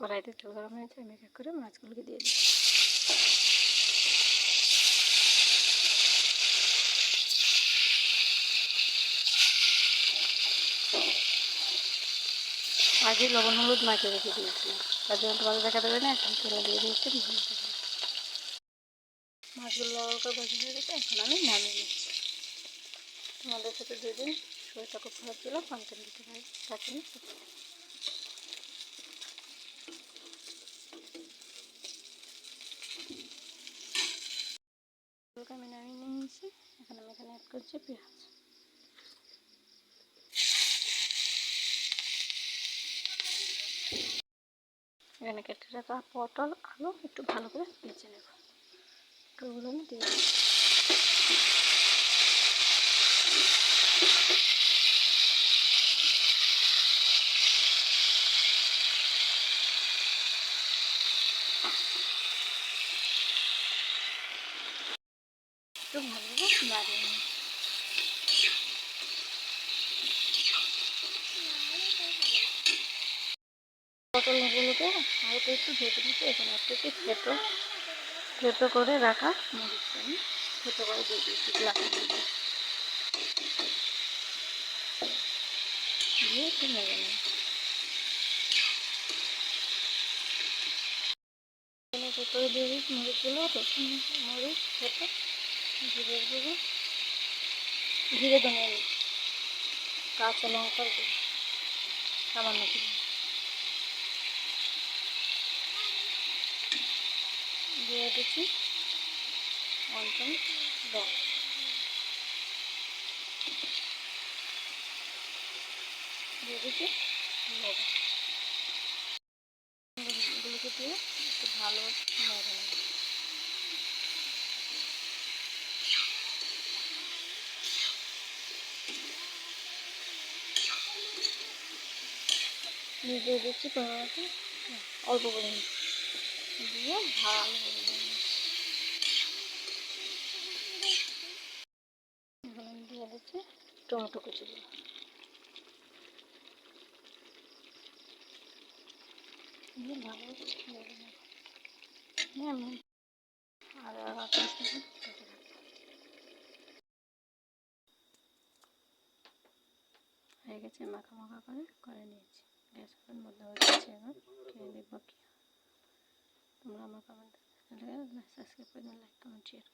কড়াইতে তেল গরম হয়েছে, আমি এক এক করে মাছগুলোকে দিয়ে দিই। আগে লবণ হলুদ মাখিয়ে রেখে দিয়েছিলাম, তার জন্য তোমাদের দেখা দেবে না, এখন তেলে দিয়ে দিয়েছি। মাছগুলো লাল করে ভাজি হয়ে গেছে, এখন আমি নামিয়ে নিচ্ছি। তোমাদের সাথে দুদিন শরীরটা খুব খারাপ ছিল, ফাংশন দিতে পারি, তাকে আমি নামিয়ে নিয়েছি। এখন আমি এখানে অ্যাড করছি পেঁয়াজ। এখানে কেটে রাখা পটল আলু একটু ভালো করে ভেজে নেব, ওগুলো আমি দিয়ে দেবো। একটু ভালোভাবে নাড়িয়ে নিই। পটলগুলোকে হালকা একটু ভেজে নিচ্ছি। এখানে একটু থেতো করে রাখা মরিচ আমি থেতো করে দিয়ে দিয়েছি গ্লাসের মধ্যে, দিয়ে একটু নেড়ে নিই। ভেতরে দিয়ে দিই মরিচগুলো, রসুন মরিচ থেতো, জিরের গুঁড়ো, জিরে ধনিয়া নিই, কাঁচা লঙ্কার গুঁড়ো সামান্য করে দিয়ে দিচ্ছি, অল্প লবণ দিয়ে দিচ্ছি, লবণগুলোকে দিয়ে একটু ভালো নেড়ে নেব। দিয়ে দিচ্ছি পরিমাণে অল্প করে দিয়ে ভালো এখন আমি দিয়ে দিচ্ছি টমেটো কুচিগুলো, দিয়ে ভালো নেড়ে নেব। আমি আর হয়ে গেছে, মাখা মাখা করে নিয়েছি। গ্যাস ওভেন মধ্যে হয়ে গেছে, এবার খেয়ে দেখবো কি। তোমরা আমার কমেন্ট সাবস্ক্রাইব করে লাইক কমেন্ট শেয়ার